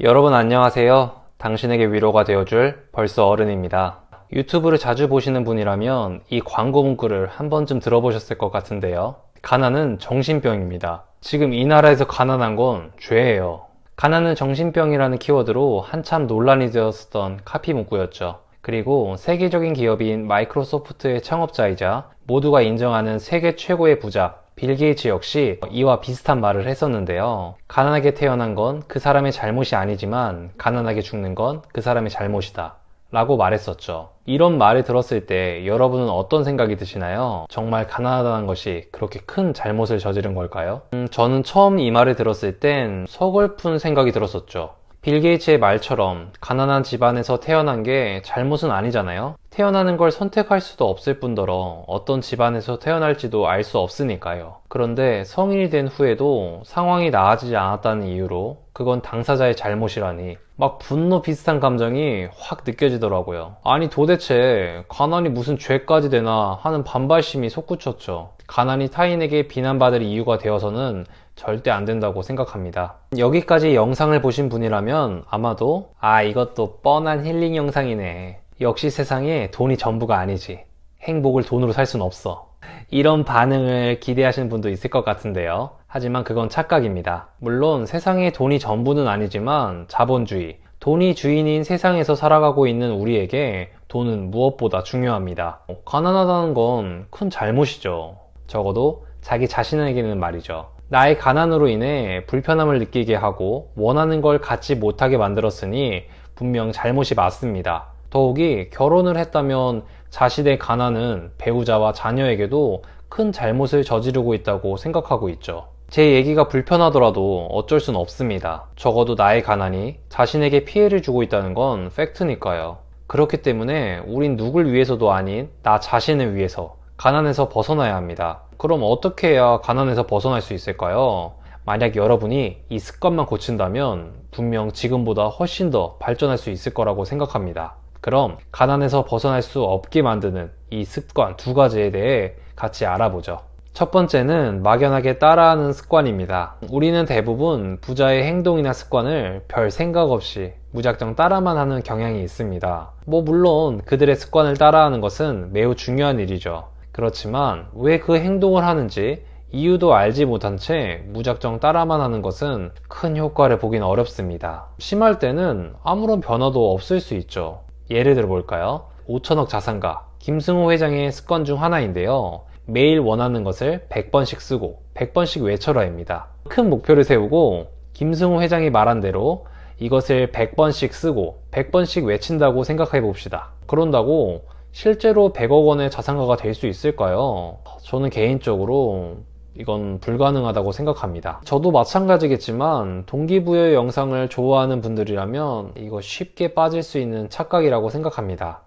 여러분 안녕하세요. 당신에게 위로가 되어줄 벌써 어른입니다. 유튜브를 자주 보시는 분이라면 이 광고 문구를 한 번쯤 들어보셨을 것 같은데요. 가난은 정신병입니다. 지금 이 나라에서 가난한 건 죄예요. 가난은 정신병이라는 키워드로 한참 논란이 되었었던 카피 문구였죠. 그리고 세계적인 기업인 마이크로소프트의 창업자이자 모두가 인정하는 세계 최고의 부자 빌 게이츠 역시 이와 비슷한 말을 했었는데요. 가난하게 태어난 건 그 사람의 잘못이 아니지만 가난하게 죽는 건 그 사람의 잘못이다 라고 말했었죠. 이런 말을 들었을 때 여러분은 어떤 생각이 드시나요? 정말 가난하다는 것이 그렇게 큰 잘못을 저지른 걸까요? 저는 처음 이 말을 들었을 땐 서글픈 생각이 들었었죠. 빌 게이츠의 말처럼 가난한 집안에서 태어난 게 잘못은 아니잖아요. 태어나는 걸 선택할 수도 없을 뿐더러 어떤 집안에서 태어날지도 알 수 없으니까요. 그런데 성인이 된 후에도 상황이 나아지지 않았다는 이유로 그건 당사자의 잘못이라니 막 분노 비슷한 감정이 확 느껴지더라고요. 아니 도대체 가난이 무슨 죄까지 되나 하는 반발심이 솟구쳤죠. 가난이 타인에게 비난받을 이유가 되어서는 절대 안 된다고 생각합니다. 여기까지 영상을 보신 분이라면 아마도 이것도 뻔한 힐링 영상이네. 역시 세상에 돈이 전부가 아니지. 행복을 돈으로 살 순 없어. 이런 반응을 기대하시는 분도 있을 것 같은데요. 하지만 그건 착각입니다. 물론 세상에 돈이 전부는 아니지만 자본주의, 돈이 주인인 세상에서 살아가고 있는 우리에게 돈은 무엇보다 중요합니다. 가난하다는 건 큰 잘못이죠. 적어도 자기 자신에게는 말이죠. 나의 가난으로 인해 불편함을 느끼게 하고 원하는 걸 갖지 못하게 만들었으니 분명 잘못이 맞습니다. 더욱이 결혼을 했다면 자신의 가난은 배우자와 자녀에게도 큰 잘못을 저지르고 있다고 생각하고 있죠. 제 얘기가 불편하더라도 어쩔 순 없습니다. 적어도 나의 가난이 자신에게 피해를 주고 있다는 건 팩트니까요. 그렇기 때문에 우린 누굴 위해서도 아닌 나 자신을 위해서 가난에서 벗어나야 합니다. 그럼 어떻게 해야 가난에서 벗어날 수 있을까요? 만약 여러분이 이 습관만 고친다면 분명 지금보다 훨씬 더 발전할 수 있을 거라고 생각합니다. 그럼 가난에서 벗어날 수 없게 만드는 이 습관 두 가지에 대해 같이 알아보죠. 첫 번째는 막연하게 따라하는 습관입니다. 우리는 대부분 부자의 행동이나 습관을 별 생각 없이 무작정 따라만 하는 경향이 있습니다. 물론 그들의 습관을 따라하는 것은 매우 중요한 일이죠. 그렇지만 왜 그 행동을 하는지 이유도 알지 못한 채 무작정 따라만 하는 것은 큰 효과를 보긴 어렵습니다. 심할 때는 아무런 변화도 없을 수 있죠. 예를 들어 볼까요? 5천억 자산가 김승호 회장의 습관 중 하나인데요. 매일 원하는 것을 100번씩 쓰고 100번씩 외쳐라입니다. 큰 목표를 세우고 김승호 회장이 말한 대로 이것을 100번씩 쓰고 100번씩 외친다고 생각해 봅시다. 그런다고 실제로 100억 원의 자산가가 될 수 있을까요? 저는 개인적으로 이건 불가능하다고 생각합니다. 저도 마찬가지겠지만 동기부여 영상을 좋아하는 분들이라면 이거 쉽게 빠질 수 있는 착각이라고 생각합니다.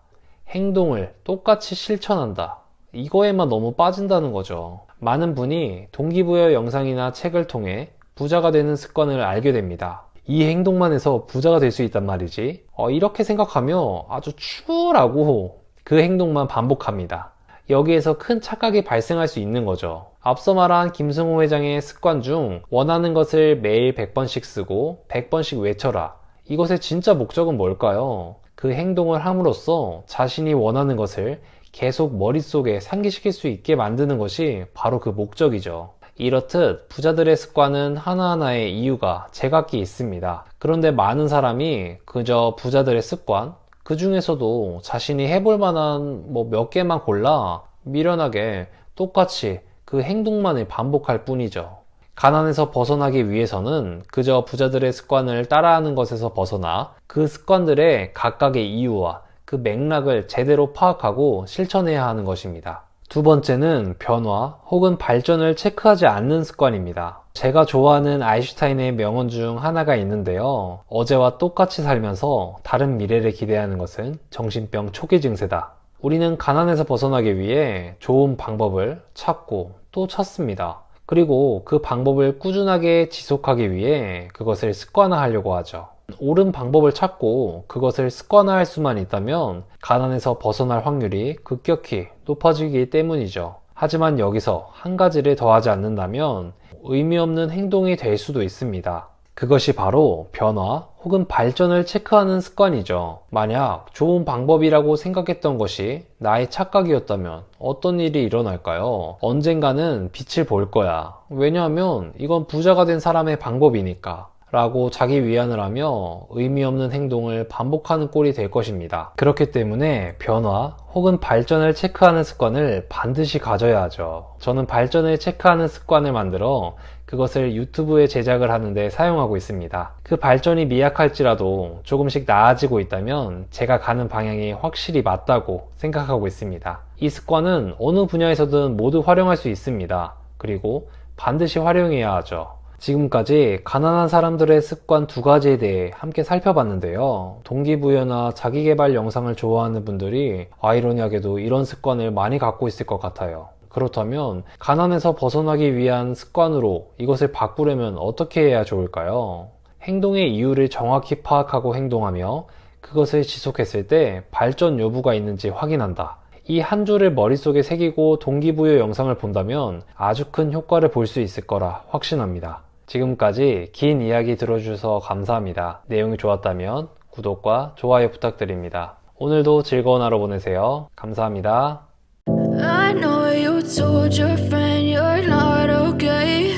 행동을 똑같이 실천한다. 이거에만 너무 빠진다는 거죠. 많은 분이 동기부여 영상이나 책을 통해 부자가 되는 습관을 알게 됩니다. 이 행동만 해서 부자가 될 수 있단 말이지. 이렇게 생각하며 아주 추월하고 그 행동만 반복합니다. 여기에서 큰 착각이 발생할 수 있는 거죠. 앞서 말한 김승호 회장의 습관 중 원하는 것을 매일 100번씩 쓰고 100번씩 외쳐라. 이것의 진짜 목적은 뭘까요? 그 행동을 함으로써 자신이 원하는 것을 계속 머릿속에 상기시킬 수 있게 만드는 것이 바로 그 목적이죠. 이렇듯 부자들의 습관은 하나하나의 이유가 제각기 있습니다. 그런데 많은 사람이 그저 부자들의 습관, 그 중에서도 자신이 해볼 만한 몇 개만 골라 미련하게 똑같이 그 행동만을 반복할 뿐이죠. 가난에서 벗어나기 위해서는 그저 부자들의 습관을 따라하는 것에서 벗어나 그 습관들의 각각의 이유와 그 맥락을 제대로 파악하고 실천해야 하는 것입니다. 두 번째는 변화 혹은 발전을 체크하지 않는 습관입니다. 제가 좋아하는 아인슈타인의 명언 중 하나가 있는데요. 어제와 똑같이 살면서 다른 미래를 기대하는 것은 정신병 초기 증세다. 우리는 가난에서 벗어나기 위해 좋은 방법을 찾고 또 찾습니다. 그리고 그 방법을 꾸준하게 지속하기 위해 그것을 습관화하려고 하죠. 옳은 방법을 찾고 그것을 습관화할 수만 있다면 가난에서 벗어날 확률이 급격히 높아지기 때문이죠. 하지만 여기서 한 가지를 더하지 않는다면 의미 없는 행동이 될 수도 있습니다. 그것이 바로 변화 혹은 발전을 체크하는 습관이죠. 만약 좋은 방법이라고 생각했던 것이 나의 착각이었다면 어떤 일이 일어날까요? 언젠가는 빛을 볼 거야. 왜냐하면 이건 부자가 된 사람의 방법이니까. 라고 자기 위안을 하며 의미 없는 행동을 반복하는 꼴이 될 것입니다. 그렇기 때문에 변화 혹은 발전을 체크하는 습관을 반드시 가져야 하죠. 저는 발전을 체크하는 습관을 만들어 그것을 유튜브에 제작을 하는데 사용하고 있습니다. 그 발전이 미약할지라도 조금씩 나아지고 있다면 제가 가는 방향이 확실히 맞다고 생각하고 있습니다. 이 습관은 어느 분야에서든 모두 활용할 수 있습니다. 그리고 반드시 활용해야 하죠. 지금까지 가난한 사람들의 습관 두 가지에 대해 함께 살펴봤는데요. 동기부여나 자기계발 영상을 좋아하는 분들이 아이러니하게도 이런 습관을 많이 갖고 있을 것 같아요. 그렇다면 가난에서 벗어나기 위한 습관으로 이것을 바꾸려면 어떻게 해야 좋을까요? 행동의 이유를 정확히 파악하고 행동하며 그것을 지속했을 때 발전 여부가 있는지 확인한다. 이 한 줄을 머릿속에 새기고 동기부여 영상을 본다면 아주 큰 효과를 볼 수 있을 거라 확신합니다. 지금까지 긴 이야기 들어주셔서 감사합니다. 내용이 좋았다면 구독과 좋아요 부탁드립니다. 오늘도 즐거운 하루 보내세요. 감사합니다. I know you told your friend you're not okay,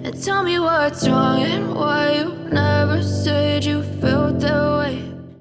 and tell me what's wrong and why you